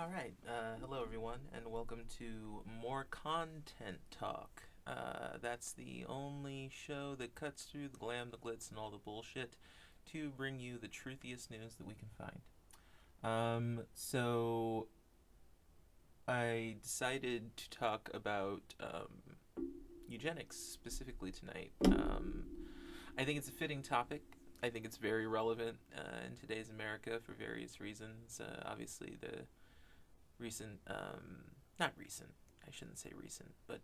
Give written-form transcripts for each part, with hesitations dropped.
All right. Hello, everyone, and welcome to More Content Talk. That's the only show that cuts through the glam, the glitz, and all the bullshit to bring you the truthiest news that we can find. So I decided to talk about eugenics specifically tonight. I think it's a fitting topic. I think it's very relevant in today's America for various reasons. Obviously, the recent, not recent, I shouldn't say recent, but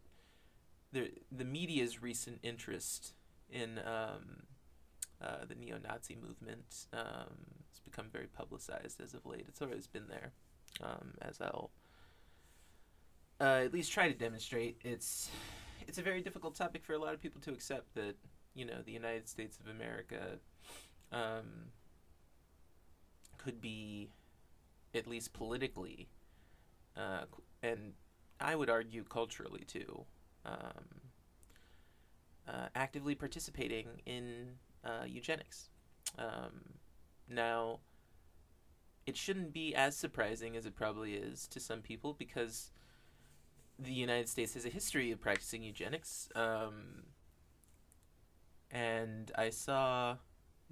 the media's recent interest in the neo-Nazi movement has become very publicized as of late. It's always been there, as I'll at least try to demonstrate. It's a very difficult topic for a lot of people to accept that, the United States of America could be, at least politically, and I would argue culturally too, actively participating in eugenics. Now, it shouldn't be as surprising as it probably is to some people because the United States has a history of practicing eugenics, and I saw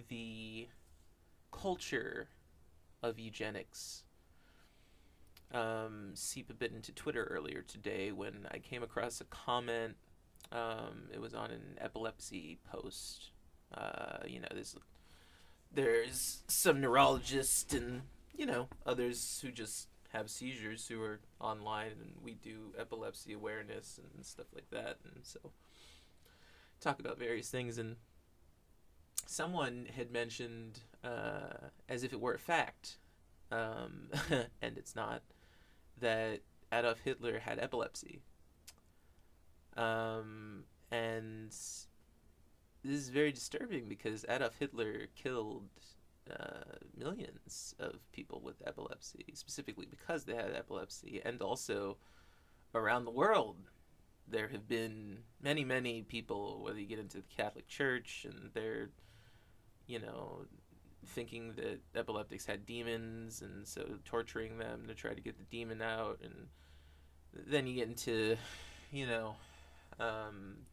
the culture of eugenics seep a bit into Twitter earlier today when I came across a comment. It was on an epilepsy post. There's some neurologists and others who just have seizures who are online, and we do epilepsy awareness and stuff like that, and so talk about various things. And someone had mentioned, as if it were a fact, and it's not, that Adolf Hitler had epilepsy. And this is very disturbing because Adolf Hitler killed millions of people with epilepsy, specifically because they had epilepsy, and also around the world. There have been many, many people, whether you get into the Catholic Church, and they're, thinking that epileptics had demons, and so torturing them to try to get the demon out. And then you get into, the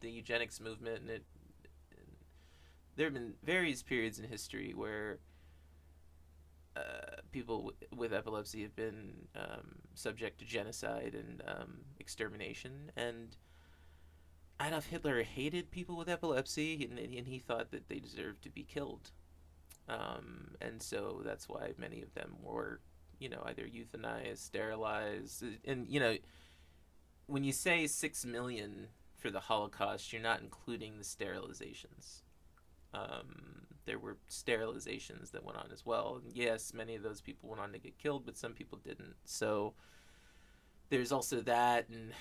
eugenics movement, and there have been various periods in history where people with epilepsy have been subject to genocide and extermination. And Adolf Hitler hated people with epilepsy, and he thought that they deserved to be killed. And so that's why many of them were, either euthanized, sterilized. And, when you say 6 million for the Holocaust, you're not including the sterilizations. There were sterilizations that went on as well. And yes, many of those people went on to get killed, but some people didn't. So there's also that. And,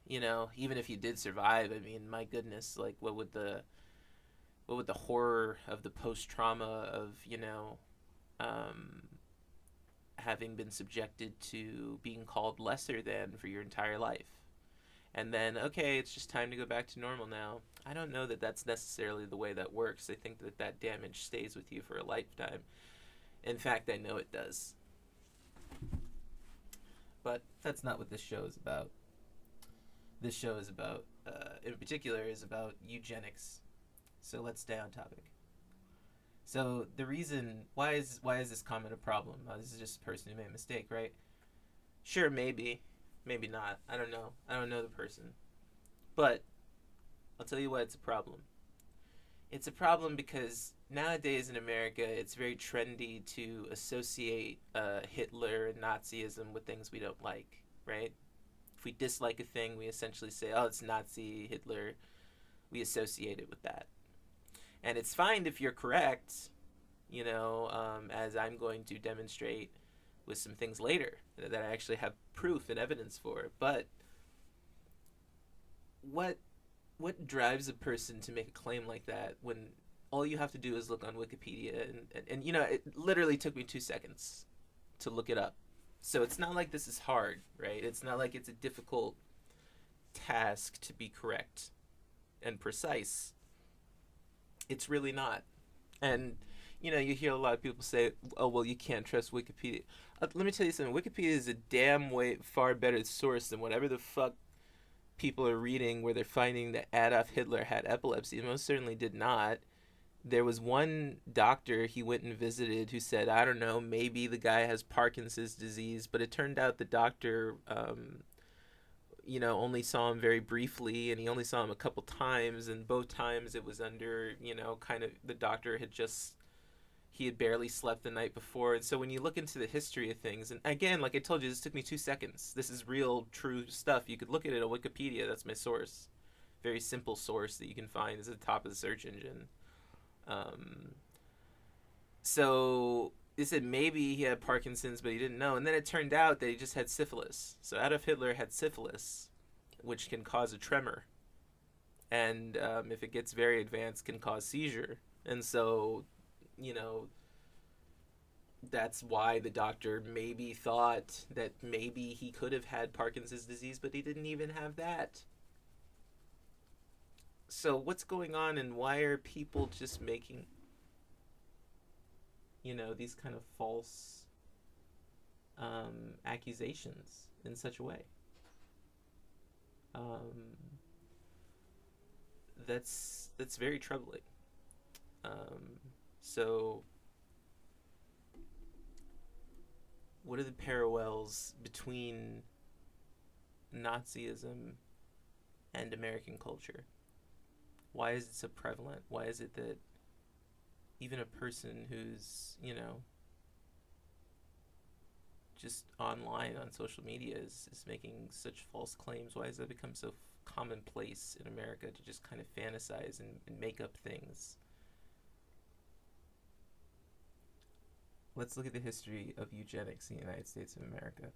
even if you did survive, I mean, my goodness, like, what would the horror of the post-trauma of, having been subjected to being called lesser than for your entire life. And then, okay, it's just time to go back to normal now. I don't know that that's necessarily the way that works. I think that damage stays with you for a lifetime. In fact, I know it does. But that's not what this show is about. This show is about, in particular, is about eugenics. So let's stay on topic. So the reason, why is this comment a problem? This is just a person who made a mistake, right? Sure, maybe not. I don't know. I don't know the person. But I'll tell you why it's a problem. It's a problem because nowadays in America, it's very trendy to associate Hitler and Nazism with things we don't like, right? If we dislike a thing, we essentially say, oh, it's Nazi, Hitler. We associate it with that. And it's fine if you're correct, as I'm going to demonstrate with some things later that I actually have proof and evidence for. But what drives a person to make a claim like that when all you have to do is look on Wikipedia? And it literally took me 2 seconds to look it up. So it's not like this is hard, right? It's not like it's a difficult task to be correct and precise. It's really not. And you hear a lot of people say, oh, well, you can't trust Wikipedia. let me tell you something. Wikipedia is a damn way far better source than whatever the fuck people are reading, where they're finding that Adolf Hitler had epilepsy. He most certainly did not. There was one doctor he went and visited who said, I don't know, maybe the guy has Parkinson's disease, but it turned out the doctor, only saw him very briefly, and he only saw him a couple times, and both times it was under, kind of the doctor he had barely slept the night before. And so when you look into the history of things, and again, like I told you, this took me 2 seconds. This is real, true stuff. You could look at it on Wikipedia. That's my source. Very simple source that you can find. It's at the top of the search engine. So they said maybe he had Parkinson's, but he didn't know. And then it turned out that he just had syphilis. So Adolf Hitler had syphilis, which can cause a tremor. And if it gets very advanced, can cause seizure. And so, that's why the doctor maybe thought that maybe he could have had Parkinson's disease, but he didn't even have that. So what's going on, and why are people just making, these kind of false accusations in such a way? That's very troubling. So what are the parallels between Nazism and American culture? Why is it so prevalent? Why is it that even a person who's, just online on social media is making such false claims? Why has that become so commonplace in America to just kind of fantasize and make up things? Let's look at the history of eugenics in the United States of America.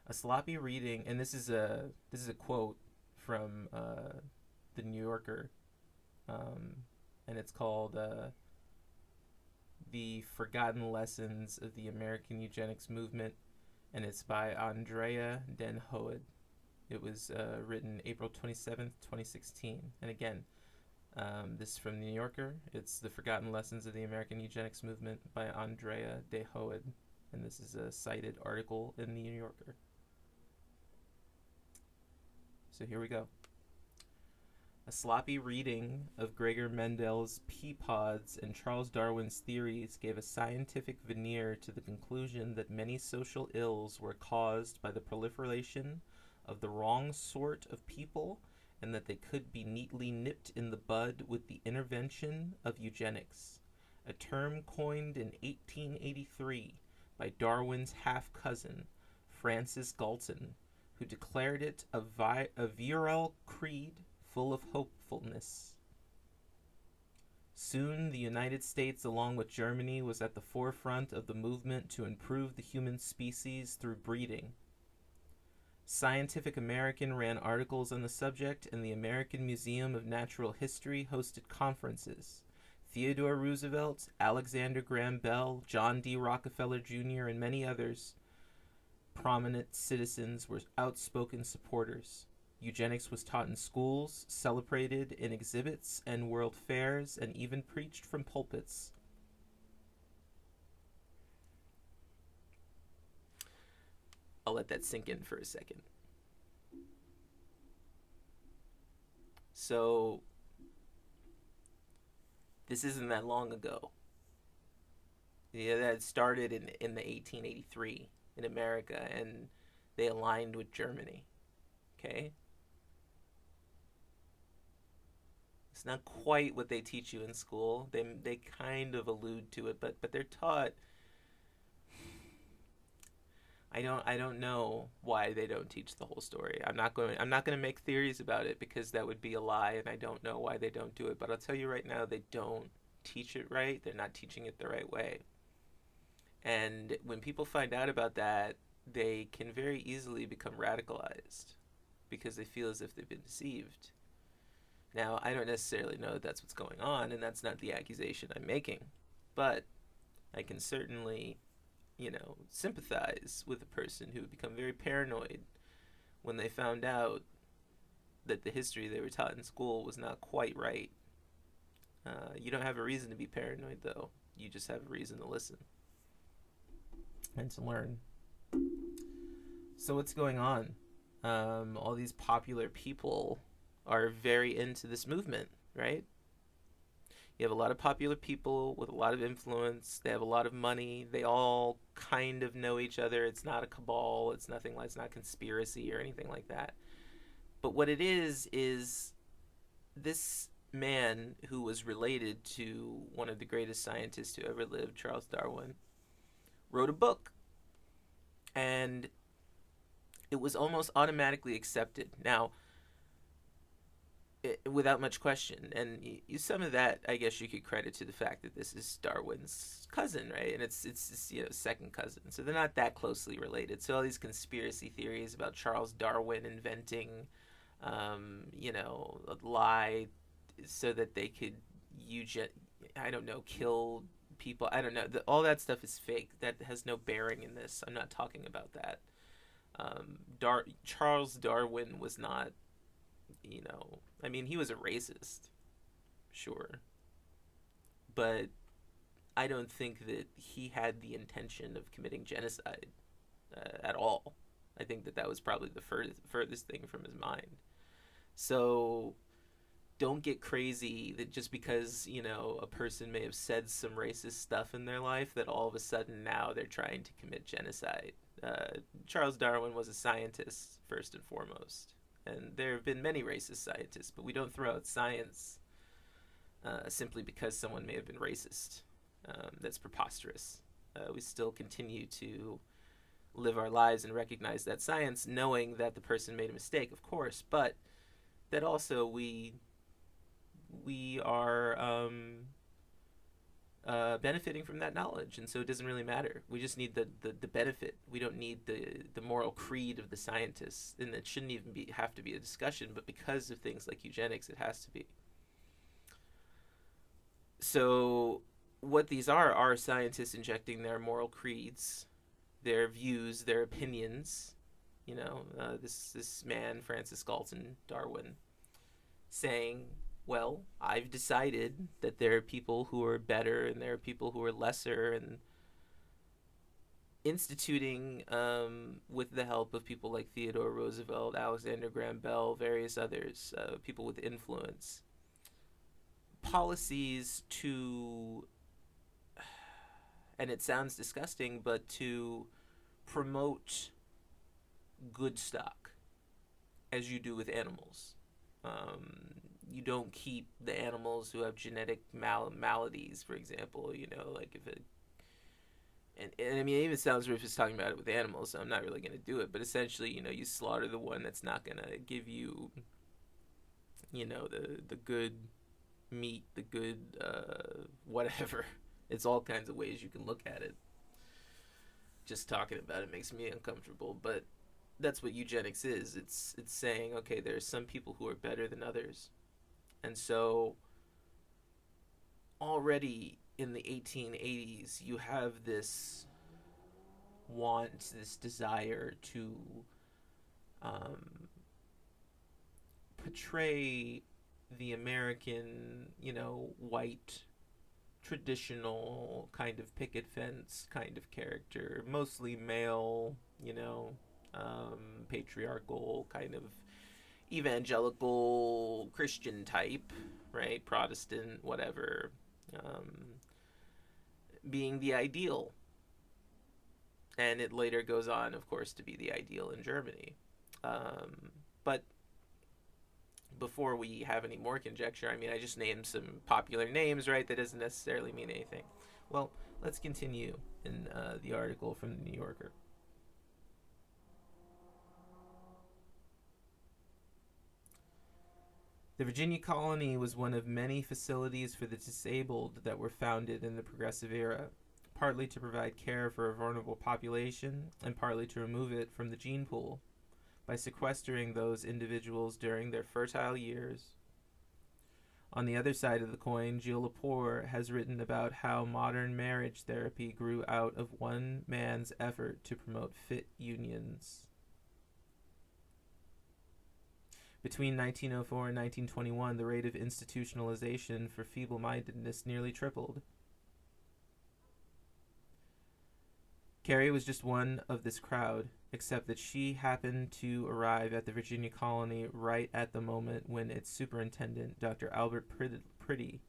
A sloppy reading, and this is a quote from the New Yorker, and it's called "The Forgotten Lessons of the American Eugenics Movement," and it's by Andrea Den Hoed. It was written April 27th, 2016, and again, this is from the New Yorker. It's The Forgotten Lessons of the American Eugenics Movement by Andrea De Hoed, and this is a cited article in the New Yorker. So here we go. A sloppy reading of Gregor Mendel's pea pods and Charles Darwin's theories gave a scientific veneer to the conclusion that many social ills were caused by the proliferation of the wrong sort of people, and that they could be neatly nipped in the bud with the intervention of eugenics, a term coined in 1883 by Darwin's half-cousin, Francis Galton, who declared it a virile creed full of hopefulness. Soon the United States, along with Germany, was at the forefront of the movement to improve the human species through breeding. Scientific American ran articles on the subject, and the American Museum of Natural History hosted conferences. Theodore Roosevelt, Alexander Graham Bell, John D. Rockefeller Jr., and many others prominent citizens were outspoken supporters. Eugenics was taught in schools, celebrated in exhibits and world fairs, and even preached from pulpits. I'll let that sink in for a second. So, this isn't that long ago. Yeah, that started in the 1883 in America, and they aligned with Germany. Okay? It's not quite what they teach you in school. They kind of allude to it, but they're taught. I don't know why they don't teach the whole story. I'm not going to make theories about it, because that would be a lie, and I don't know why they don't do it. But I'll tell you right now, they don't teach it right. They're not teaching it the right way. And when people find out about that, they can very easily become radicalized because they feel as if they've been deceived. Now, I don't necessarily know that that's what's going on, and that's not the accusation I'm making. But I can certainly, sympathize with a person who would become very paranoid when they found out that the history they were taught in school was not quite right. You don't have a reason to be paranoid, though. You just have a reason to listen and to learn. So what's going on? All these popular people are very into this movement, right? You have a lot of popular people with a lot of influence. They have a lot of money. They all kind of know each other. It's not a cabal. It's nothing like, it's not conspiracy or anything like that. But what it is this man who was related to one of the greatest scientists who ever lived, Charles Darwin, wrote a book. And it was almost automatically accepted. Now, without much question. And some of that, I guess you could credit to the fact that this is Darwin's cousin, right? And it's second cousin. So they're not that closely related. So all these conspiracy theories about Charles Darwin inventing, a lie so that they could kill people. I don't know. All that stuff is fake. That has no bearing in this. I'm not talking about that. Charles Darwin was not, he was a racist, sure. But I don't think that he had the intention of committing genocide at all. I think that was probably the furthest thing from his mind. So don't get crazy that just because, a person may have said some racist stuff in their life that all of a sudden now they're trying to commit genocide. Charles Darwin was a scientist, first and foremost. And there have been many racist scientists, but we don't throw out science simply because someone may have been racist. That's preposterous. We still continue to live our lives and recognize that science, knowing that the person made a mistake, of course, but that also we are benefiting from that knowledge, and so it doesn't really matter. We just need the benefit. We don't need the moral creed of the scientists, and it shouldn't even have to be a discussion, but because of things like eugenics, it has to be. So what these are scientists injecting their moral creeds, their views, their opinions. This man, Francis Galton Darwin, saying, well, I've decided that there are people who are better and there are people who are lesser, and instituting, with the help of people like Theodore Roosevelt, Alexander Graham Bell, various others, people with influence, policies to, and it sounds disgusting, but to promote good stock, as you do with animals. You don't keep the animals who have genetic maladies, for example, like if it, and it even sounds weird just talking about it with animals, so I'm not really going to do it, but essentially, you slaughter the one that's not going to give you, the good meat, the good, whatever. It's all kinds of ways you can look at it. Just talking about it makes me uncomfortable, but that's what eugenics is. It's saying, okay, there's some people who are better than others. And so already in the 1880s, you have this want, this desire to portray the American, white, traditional kind of picket fence kind of character, mostly male, patriarchal kind of evangelical Christian type, right? Protestant, whatever, being the ideal. And it later goes on, of course, to be the ideal in Germany. But before we have any more conjecture, I just named some popular names, right? That doesn't necessarily mean anything. Well, let's continue in the article from the New Yorker. The Virginia colony was one of many facilities for the disabled that were founded in the Progressive Era, partly to provide care for a vulnerable population and partly to remove it from the gene pool by sequestering those individuals during their fertile years. On the other side of the coin, Gilles Lepore has written about how modern marriage therapy grew out of one man's effort to promote fit unions. Between 1904 and 1921, the rate of institutionalization for feeble-mindedness nearly tripled. Carrie was just one of this crowd, except that she happened to arrive at the Virginia colony right at the moment when its superintendent, Dr. Albert Priddy,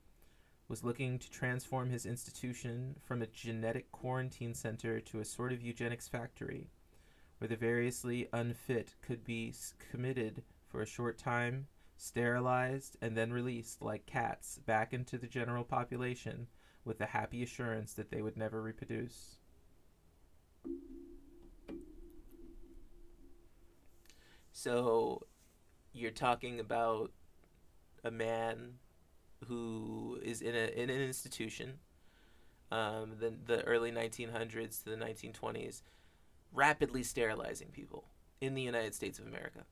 was looking to transform his institution from a genetic quarantine center to a sort of eugenics factory, where the variously unfit could be committed for a short time, sterilized, and then released like cats back into the general population with the happy assurance that they would never reproduce. So you're talking about a man who is in an institution, the early 1900s to the 1920s, rapidly sterilizing people in the United States of America,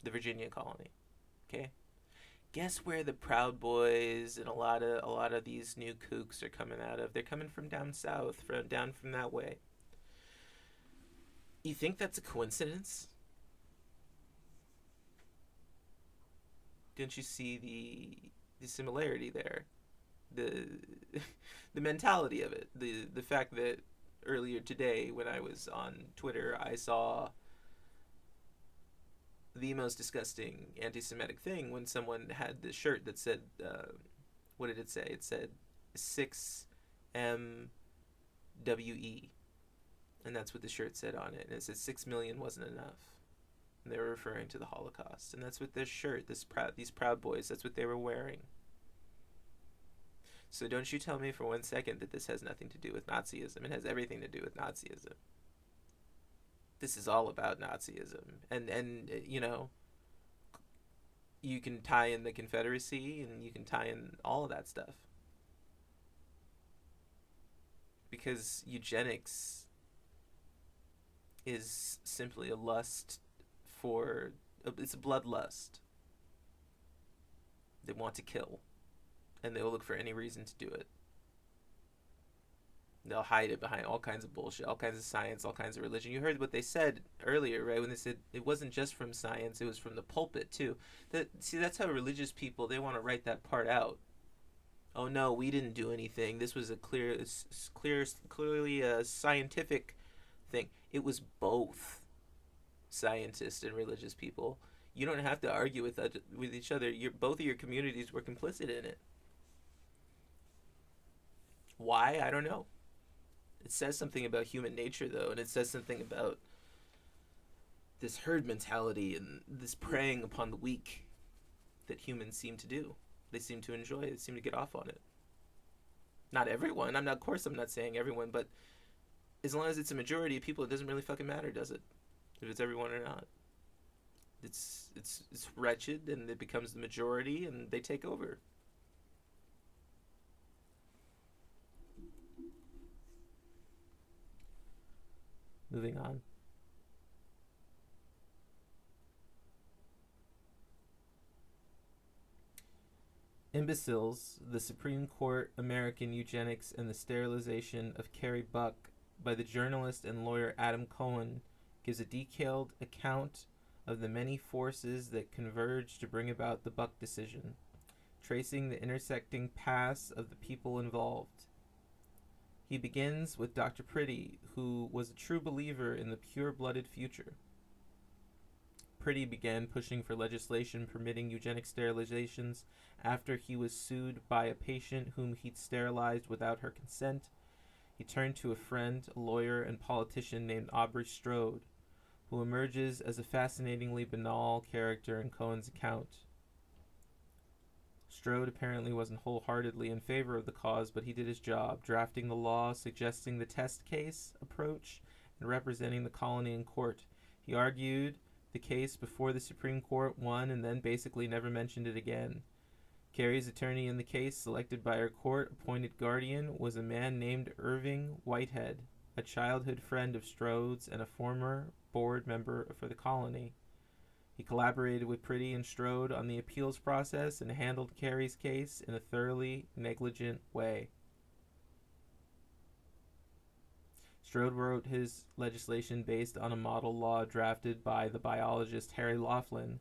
the Virginia colony. Okay, guess where the Proud Boys and a lot of these new kooks are coming out of? They're coming from down south, down from that way. You think that's a coincidence? Didn't you see the similarity there? The the mentality of it. The fact that earlier today when I was on Twitter, I saw the most disgusting anti-Semitic thing when someone had this shirt that said, what did it say? It said 6MWE. And that's what the shirt said on it. And it said 6 million wasn't enough. And they were referring to the Holocaust. And that's what this shirt, these Proud Boys, that's what they were wearing. So don't you tell me for 1 second that this has nothing to do with Nazism. It has everything to do with Nazism. This is all about Nazism. And you know, you can tie in the Confederacy and you can tie in all of that stuff. Because eugenics is simply a lust for, it's a bloodlust. They want to kill, and they will look for any reason to do it. They'll hide it behind all kinds of bullshit, all kinds of science, all kinds of religion. You heard what they said earlier, right? When they said it wasn't just from science, it was from the pulpit too. That's how religious people, they want to write that part out. Oh no, we didn't do anything. This was clearly a scientific thing. It was both scientists and religious people. You don't have to argue with each other. Both of your communities were complicit in it. Why? I don't know. It says something about human nature, though, and it says something about this herd mentality and this preying upon the weak that humans seem to do. They seem to enjoy it. They seem to get off on it. Not everyone. Of course, I'm not saying everyone, but as long as it's a majority of people, it doesn't really fucking matter, does it? If it's everyone or not. It's wretched, and it becomes the majority, and they take over. Moving on. Imbeciles, the Supreme Court, American Eugenics, and the Sterilization of Carrie Buck by the journalist and lawyer Adam Cohen gives a detailed account of the many forces that converge to bring about the Buck decision, tracing the intersecting paths of the people involved. He begins with Dr. Priddy, who was a true believer in the pure-blooded future. Priddy began pushing for legislation permitting eugenic sterilizations after he was sued by a patient whom he'd sterilized without her consent. He turned to a friend, a lawyer, and politician named Aubrey Strode, who emerges as a fascinatingly banal character in Cohen's account. Strode apparently wasn't wholeheartedly in favor of the cause, but he did his job, drafting the law, suggesting the test case approach, and representing the colony in court. He argued the case before the Supreme Court, won, and then basically never mentioned it again. Carrie's attorney in the case, selected by her court-appointed guardian, was a man named Irving Whitehead, a childhood friend of Strode's and a former board member for the colony. He collaborated with Priddy and Strode on the appeals process and handled Carrie's case in a thoroughly negligent way. Strode wrote his legislation based on a model law drafted by the biologist Harry Laughlin,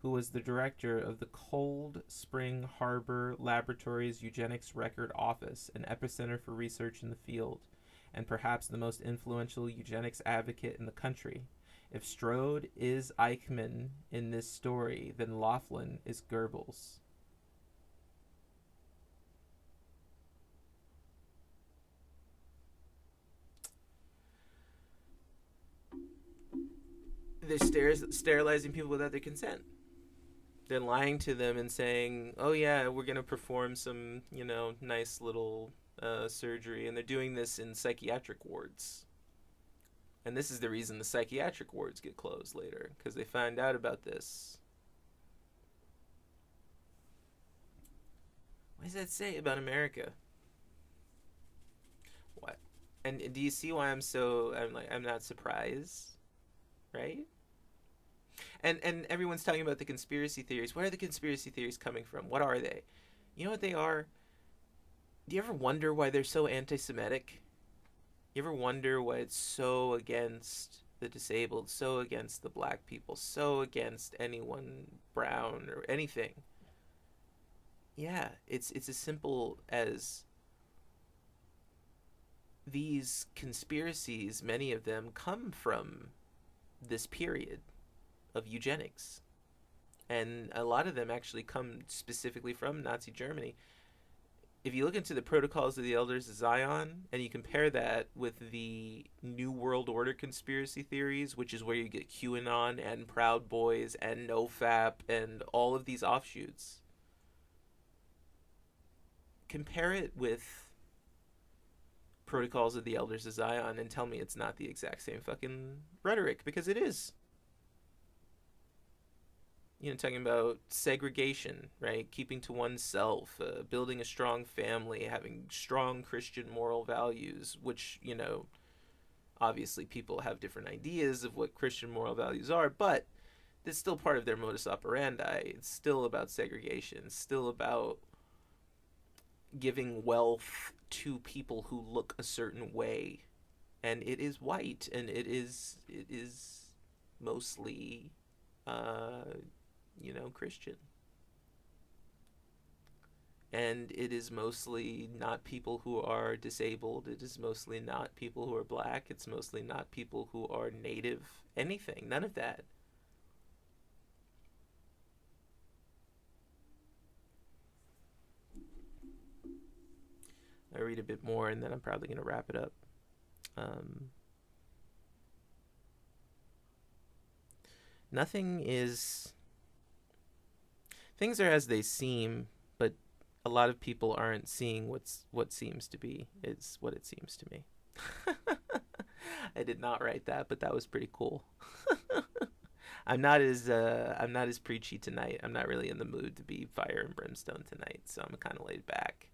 who was the director of the Cold Spring Harbor Laboratories Eugenics Record Office, an epicenter for research in the field. and perhaps the most influential eugenics advocate in the country. If Strode is Eichmann in this story, then Laughlin is Goebbels. They're sterilizing people without their consent. They're lying to them and saying, oh yeah, we're going to perform some, nice little surgery. And they're doing this in psychiatric wards. And this is the reason the psychiatric wards get closed later, because they find out about this. What does that say about America? What? And do you see why I'm not surprised, right? And everyone's talking about the conspiracy theories. Where are the conspiracy theories coming from? What are they? You know what they are? Do you ever wonder why they're so anti-Semitic? You ever wonder why it's so against the disabled, so against the black people, so against anyone brown or anything? Yeah, it's as simple as these conspiracies, many of them come from this period of eugenics. And a lot of them actually come specifically from Nazi Germany. If you look into the Protocols of the Elders of Zion and you compare that with the New World Order conspiracy theories, which is where you get QAnon and Proud Boys and NoFap and all of these offshoots, compare it with Protocols of the Elders of Zion and tell me it's not the exact same fucking rhetoric, because it is. Talking about segregation, right? Keeping to oneself, building a strong family, having strong Christian moral values, which, obviously people have different ideas of what Christian moral values are, but it's still part of their modus operandi. It's still about segregation. It's still about giving wealth to people who look a certain way. And it is white, and it is mostly Christian. And it is mostly not people who are disabled. It is mostly not people who are black. It's mostly not people who are native. Anything. None of that. I read a bit more and then I'm probably going to wrap it up. Things are as they seem, but a lot of people aren't seeing what seems to be is what it seems to me. I did not write that, but that was pretty cool. I'm not as preachy tonight. I'm not really in the mood to be fire and brimstone tonight, so I'm kind of laid back.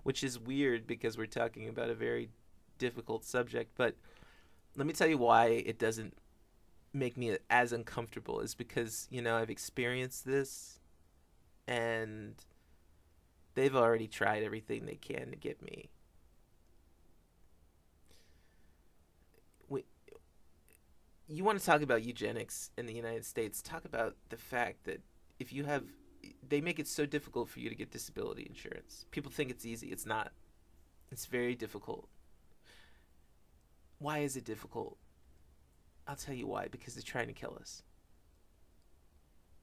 Which is weird because we're talking about a very difficult subject, but let me tell you why it doesn't make me as uncomfortable is because, I've experienced this and they've already tried everything they can to get me. You want to talk about eugenics in the United States, talk about the fact that they make it so difficult for you to get disability insurance. People think it's easy. It's not. It's very difficult. Why is it difficult? I'll tell you why. Because they're trying to kill us.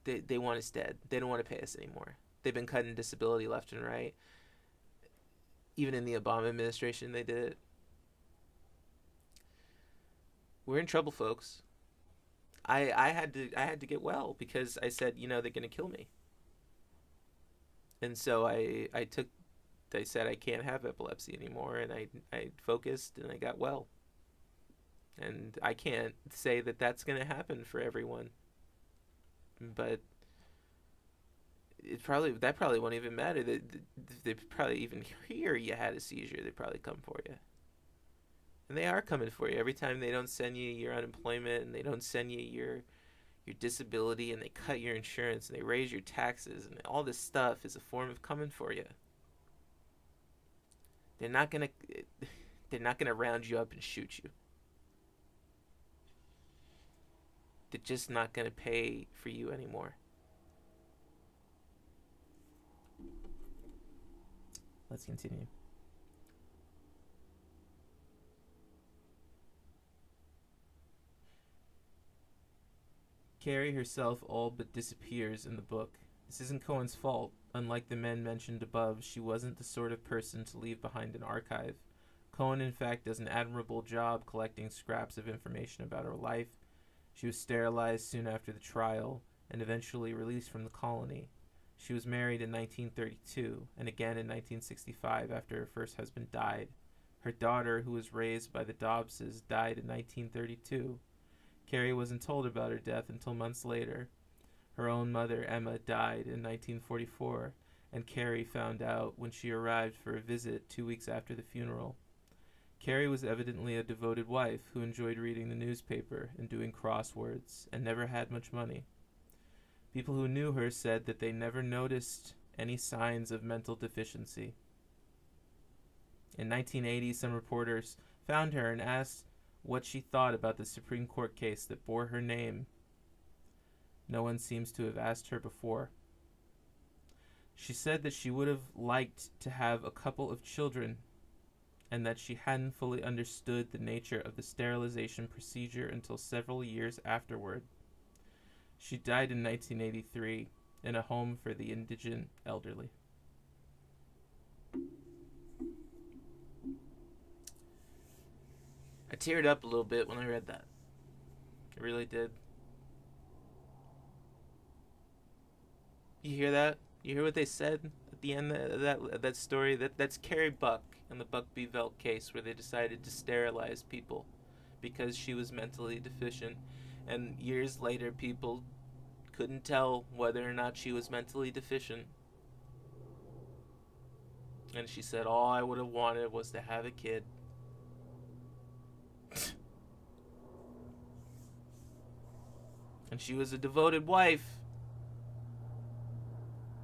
They want us dead. They don't want to pay us anymore. They've been cutting disability left and right. Even in the Obama administration, they did it. We're in trouble, folks. I had to get well because I said, they're gonna kill me. And so I said I can't have epilepsy anymore, and I focused and I got well. And I can't say that that's going to happen for everyone, but that probably won't even matter. They probably even hear you had a seizure, they probably come for you. And they are coming for you every time they don't send you your unemployment and they don't send you your disability, and they cut your insurance and they raise your taxes, and all this stuff is a form of coming for you. They're not gonna round you up and shoot you. They're just not gonna pay for you anymore. Let's continue. Carrie herself all but disappears in the book. This isn't Cohen's fault. Unlike the men mentioned above, she wasn't the sort of person to leave behind an archive. Cohen, in fact, does an admirable job collecting scraps of information about her life. She was sterilized soon after the trial and eventually released from the colony. She was married in 1932 and again in 1965 after her first husband died. Her daughter, who was raised by the Dobbses, died in 1932. Carrie wasn't told about her death until months later. Her own mother, Emma, died in 1944, and Carrie found out when she arrived for a visit 2 weeks after the funeral. Carrie was evidently a devoted wife who enjoyed reading the newspaper and doing crosswords and never had much money. People who knew her said that they never noticed any signs of mental deficiency. In 1980, some reporters found her and asked what she thought about the Supreme Court case that bore her name. No one seems to have asked her before. She said that she would have liked to have a couple of children and that she hadn't fully understood the nature of the sterilization procedure until several years afterward. She died in 1983 in a home for the indigent elderly. I teared up a little bit when I read that. I really did. You hear that? You hear what they said at the end of that story? That's Carrie Buck in the Buck v. Velt case where they decided to sterilize people because she was mentally deficient. And years later, people couldn't tell whether or not she was mentally deficient. And she said, all I would have wanted was to have a kid. And she was a devoted wife.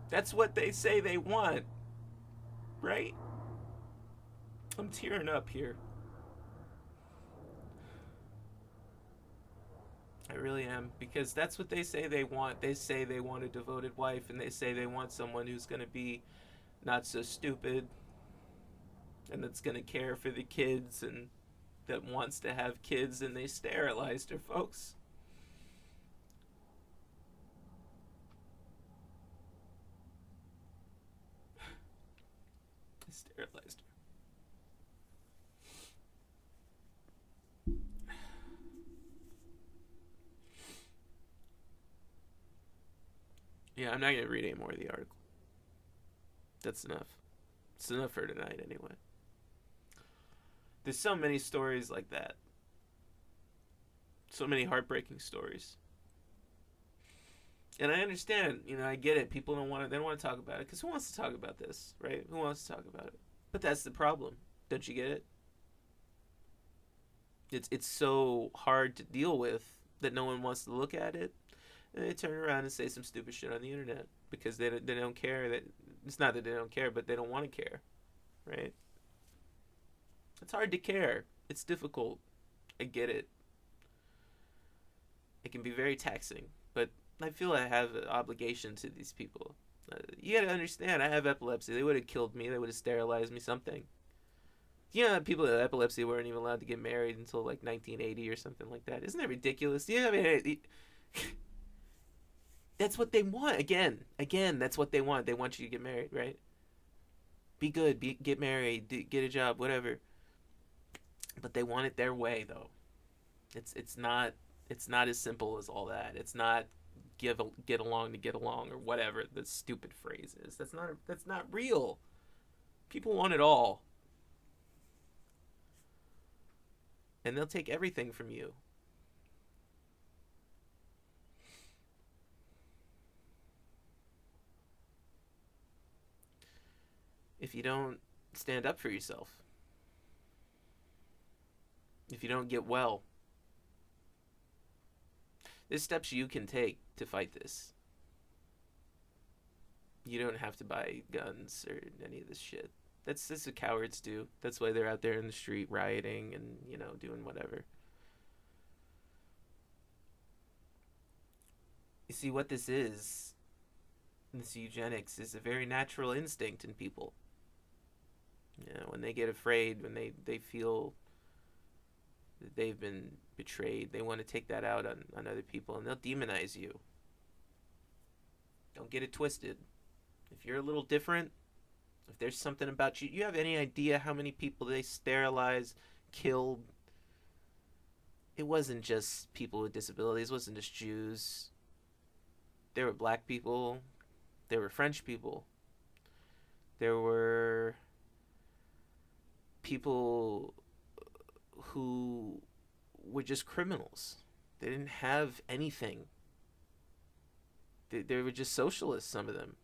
That's what they say they want, right? I'm tearing up here. I really am, because that's what they say they want. They say they want a devoted wife, and they say they want someone who's going to be not so stupid, and that's going to care for the kids, and that wants to have kids, and they sterilized her, folks. Sterilized her. Yeah, I'm not going to read any more of the article. That's enough. It's enough for tonight anyway. There's so many stories like that. So many heartbreaking stories. And I understand, I get it. People they don't want to talk about it. Because who wants to talk about this, right? Who wants to talk about it? But that's the problem. Don't you get it? It's so hard to deal with that no one wants to look at it. And they turn around and say some stupid shit on the internet. Because they don't care. It's not that they don't care, but they don't want to care. Right? It's hard to care. It's difficult. I get it. It can be very taxing. But I feel I have an obligation to these people. You gotta understand, I have epilepsy. They would have killed me. They would have sterilized me, something. People with epilepsy weren't even allowed to get married until like 1980 or something like that. Isn't that ridiculous? Yeah, I mean, that's what they want. Again, that's what they want. They want you to get married, right? Be good. Get married. Get a job. Whatever. But they want it their way, though. It's not as simple as all that. It's not get along to get along or whatever the stupid phrase is. That's not real. People want it all. And they'll take everything from you. If you don't stand up for yourself. If you don't get well. There's steps you can take to fight this. You don't have to buy guns or any of this shit. That's what cowards do. That's why they're out there in the street rioting and, doing whatever. You see, what this eugenics, is a very natural instinct in people. When they get afraid, when they feel that they've been betrayed. They want to take that out on other people, and they'll demonize you. Don't get it twisted. If you're a little different, if there's something about you, you have any idea how many people they sterilized, killed? It wasn't just people with disabilities. It wasn't just Jews. There were black people. There were French people. There were people who were just criminals. They didn't have anything. They were just socialists, some of them.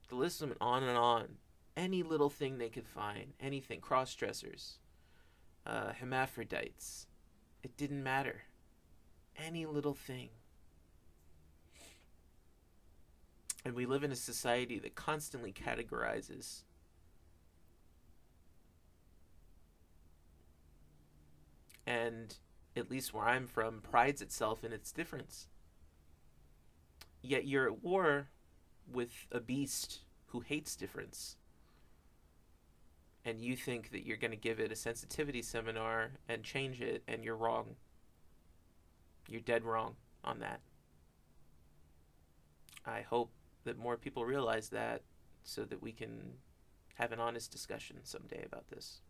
The list went on and on. Any little thing they could find. Anything. Cross-dressers. Hermaphrodites. It didn't matter. Any little thing. And we live in a society that constantly categorizes. And, at least where I'm from, prides itself in its difference. Yet you're at war with a beast who hates difference. And you think that you're going to give it a sensitivity seminar and change it, and you're wrong. You're dead wrong on that. I hope that more people realize that, so that we can have an honest discussion someday about this.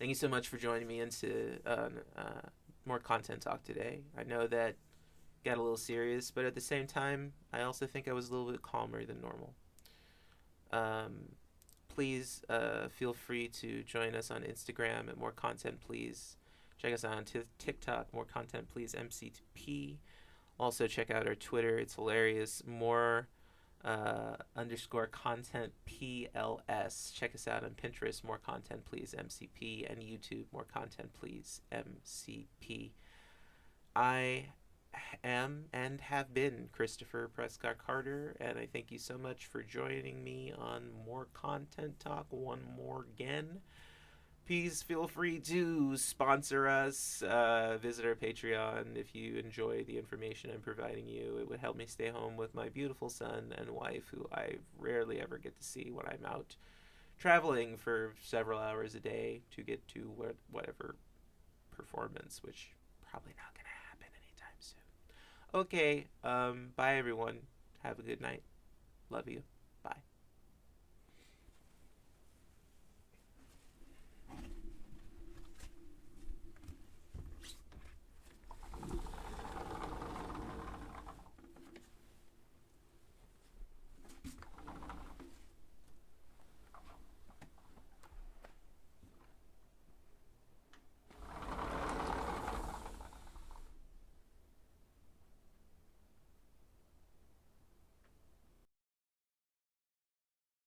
Thank you so much for joining me into more content talk today. I know that got a little serious, but at the same time, I also think I was a little bit calmer than normal. Please feel free to join us on Instagram at More Content Please. Check us out on TikTok, More Content Please MC2P. Also check out our Twitter. It's hilarious. More _content PLS. Check us out on Pinterest, More Content Please MCP, and YouTube, More Content Please MCP. I am and have been Christopher Prescott Carter, and I thank you so much for joining me on More Content Talk one more again. Please feel free to sponsor us, visit our Patreon if you enjoy the information I'm providing you. It would help me stay home with my beautiful son and wife, who I rarely ever get to see when I'm out traveling for several hours a day to get to whatever performance, which probably not going to happen anytime soon. Okay, bye everyone. Have a good night. Love you.